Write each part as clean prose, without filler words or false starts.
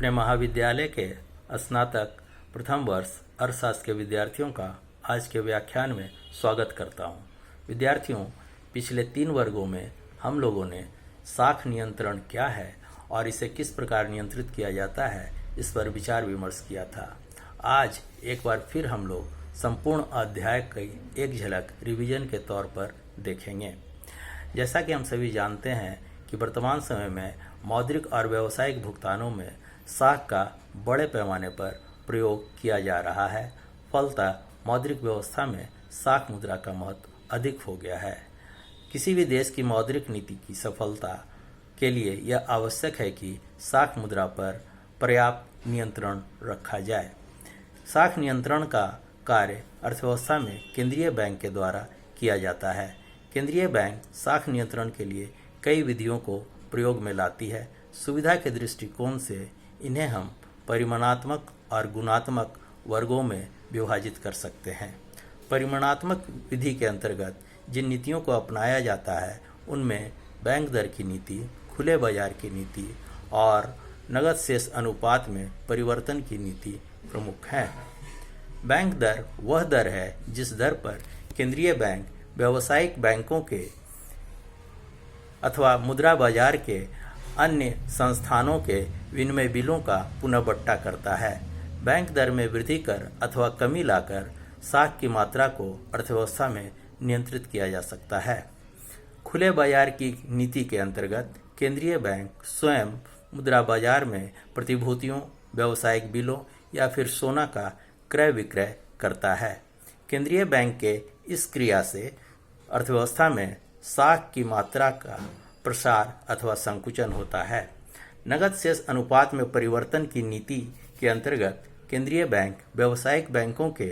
अपने महाविद्यालय के स्नातक प्रथम वर्ष अर्थशास्त्र के विद्यार्थियों का आज के व्याख्यान में स्वागत करता हूं। विद्यार्थियों, पिछले 3 वर्गों में हम लोगों ने साख नियंत्रण क्या है और इसे किस प्रकार नियंत्रित किया जाता है, इस पर विचार विमर्श किया था। आज एक बार फिर हम लोग संपूर्ण अध्याय की एक झलक रिवीजन के तौर पर देखेंगे। जैसा कि हम सभी जानते हैं कि वर्तमान समय में मौद्रिक और व्यावसायिक भुगतानों में साख का बड़े पैमाने पर प्रयोग किया जा रहा है। फलतः मौद्रिक व्यवस्था में साख मुद्रा का महत्व अधिक हो गया है। किसी भी देश की मौद्रिक नीति की सफलता के लिए यह आवश्यक है कि साख मुद्रा पर पर्याप्त नियंत्रण रखा जाए। साख नियंत्रण का कार्य अर्थव्यवस्था में केंद्रीय बैंक के द्वारा किया जाता है। केंद्रीय बैंक साख नियंत्रण के लिए कई विधियों को प्रयोग में लाती है। सुविधा के दृष्टिकोण से इन्हें हम परिमाणात्मक और गुणात्मक वर्गों में विभाजित कर सकते हैं। परिमाणात्मक विधि के अंतर्गत जिन नीतियों को अपनाया जाता है उनमें बैंक दर की नीति, खुले बाजार की नीति और नगद शेष अनुपात में परिवर्तन की नीति प्रमुख है। बैंक दर वह दर है जिस दर पर केंद्रीय बैंक व्यावसायिक बैंकों के अथवा मुद्रा बाजार के अन्य संस्थानों के विनिमय बिलों का पुनर्बट्टा करता है। बैंक दर में वृद्धि कर अथवा कमी लाकर साख की मात्रा को अर्थव्यवस्था में नियंत्रित किया जा सकता है। खुले बाजार की नीति के अंतर्गत केंद्रीय बैंक स्वयं मुद्रा बाजार में प्रतिभूतियों, व्यावसायिक बिलों या फिर सोना का क्रय विक्रय करता है। केंद्रीय बैंक के इस क्रिया से अर्थव्यवस्था में साख की मात्रा का प्रसार अथवा संकुचन होता है। नगद शेष अनुपात में परिवर्तन की नीति के अंतर्गत केंद्रीय बैंक व्यावसायिक बैंकों के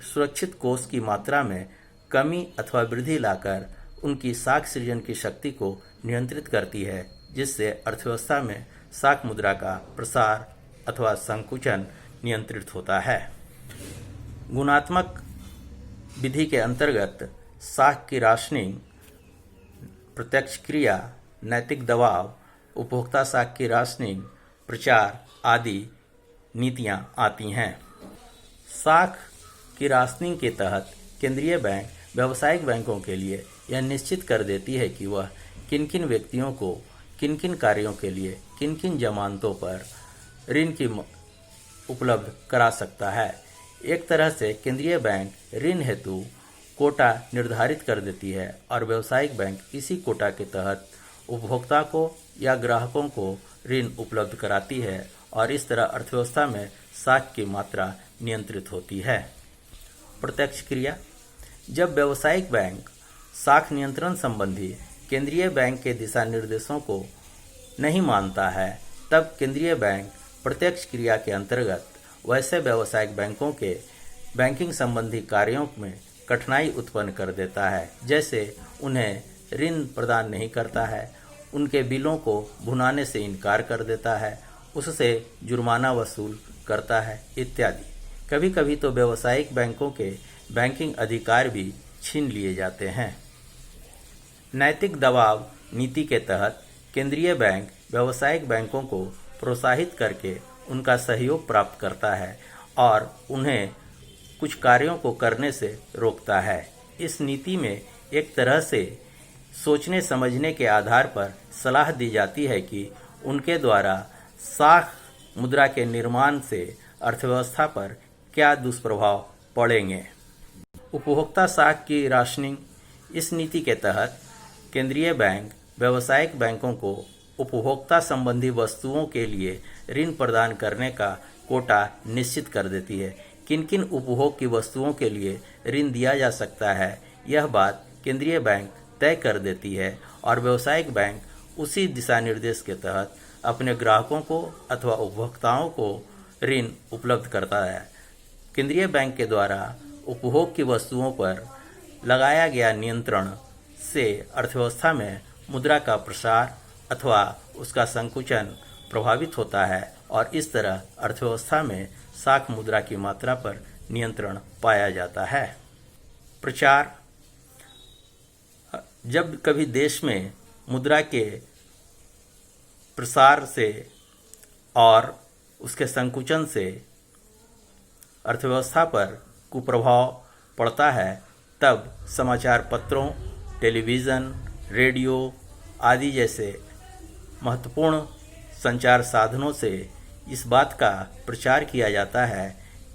सुरक्षित कोष की मात्रा में कमी अथवा वृद्धि लाकर उनकी साख सृजन की शक्ति को नियंत्रित करती है, जिससे अर्थव्यवस्था में साख मुद्रा का प्रसार अथवा संकुचन नियंत्रित होता है। गुणात्मक विधि के अंतर्गत साख की राशनिंग, प्रत्यक्ष क्रिया, नैतिक दबाव, उपभोक्ता साख की राशनिंग, प्रचार आदि नीतियां आती हैं। साख की राशनिंग के तहत केंद्रीय बैंक व्यावसायिक बैंकों के लिए यह निश्चित कर देती है कि वह किन किन व्यक्तियों को किन किन कार्यों के लिए किन किन जमानतों पर ऋण की उपलब्ध करा सकता है। एक तरह से केंद्रीय बैंक ऋण हेतु कोटा निर्धारित कर देती है और व्यावसायिक बैंक इसी कोटा के तहत उपभोक्ता को या ग्राहकों को ऋण उपलब्ध कराती है और इस तरह अर्थव्यवस्था में साख की मात्रा नियंत्रित होती है। प्रत्यक्ष क्रिया: जब व्यावसायिक बैंक साख नियंत्रण संबंधी केंद्रीय बैंक के दिशा निर्देशों को नहीं मानता है, तब केंद्रीय बैंक प्रत्यक्ष क्रिया के अंतर्गत वैसे व्यावसायिक बैंकों के बैंकिंग संबंधी कार्यों में कठिनाई उत्पन्न कर देता है, जैसे उन्हें ऋण प्रदान नहीं करता है, उनके बिलों को भुनाने से इनकार कर देता है, उससे जुर्माना वसूल करता है इत्यादि। कभी कभी तो व्यावसायिक बैंकों के बैंकिंग अधिकार भी छीन लिए जाते हैं। नैतिक दबाव नीति के तहत केंद्रीय बैंक व्यावसायिक बैंकों को प्रोत्साहित करके उनका सहयोग प्राप्त करता है और उन्हें कुछ कार्यों को करने से रोकता है। इस नीति में एक तरह से सोचने समझने के आधार पर सलाह दी जाती है कि उनके द्वारा साख मुद्रा के निर्माण से अर्थव्यवस्था पर क्या दुष्प्रभाव पड़ेंगे। उपभोक्ता साख की राशनिंग: इस नीति के तहत केंद्रीय बैंक व्यावसायिक बैंकों को उपभोक्ता संबंधी वस्तुओं के लिए ऋण प्रदान करने का कोटा निश्चित कर देती है। किन किन उपभोग की वस्तुओं के लिए ऋण दिया जा सकता है, यह बात केंद्रीय बैंक तय कर देती है और व्यावसायिक बैंक उसी दिशा निर्देश के तहत अपने ग्राहकों को अथवा उपभोक्ताओं को ऋण उपलब्ध करता है। केंद्रीय बैंक के द्वारा उपभोग की वस्तुओं पर लगाया गया नियंत्रण से अर्थव्यवस्था में मुद्रा का प्रसार अथवा उसका संकुचन प्रभावित होता है और इस तरह अर्थव्यवस्था में साख मुद्रा की मात्रा पर नियंत्रण पाया जाता है। प्रचार: जब कभी देश में मुद्रा के प्रसार से और उसके संकुचन से अर्थव्यवस्था पर कुप्रभाव पड़ता है, तब समाचार पत्रों, टेलीविज़न, रेडियो आदि जैसे महत्वपूर्ण संचार साधनों से इस बात का प्रचार किया जाता है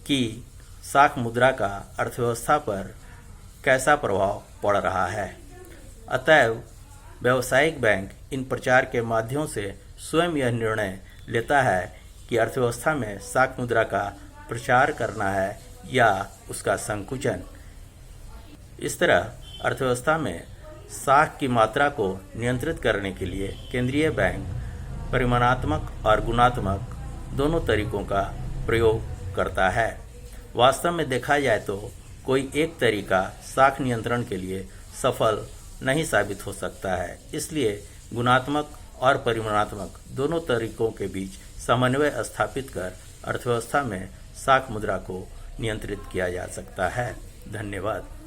कि साख मुद्रा का अर्थव्यवस्था पर कैसा प्रभाव पड़ रहा है। अतएव व्यावसायिक बैंक इन प्रचार के माध्यमों से स्वयं यह निर्णय लेता है कि अर्थव्यवस्था में साख मुद्रा का प्रचार करना है या उसका संकुचन। इस तरह अर्थव्यवस्था में साख की मात्रा को नियंत्रित करने के लिए केंद्रीय बैंक परिमाणात्मक और गुणात्मक दोनों तरीकों का प्रयोग करता है। वास्तव में देखा जाए तो कोई एक तरीका साख नियंत्रण के लिए सफल नहीं साबित हो सकता है। इसलिए गुणात्मक और परिमाणात्मक दोनों तरीकों के बीच समन्वय स्थापित कर अर्थव्यवस्था में साख मुद्रा को नियंत्रित किया जा सकता है। धन्यवाद।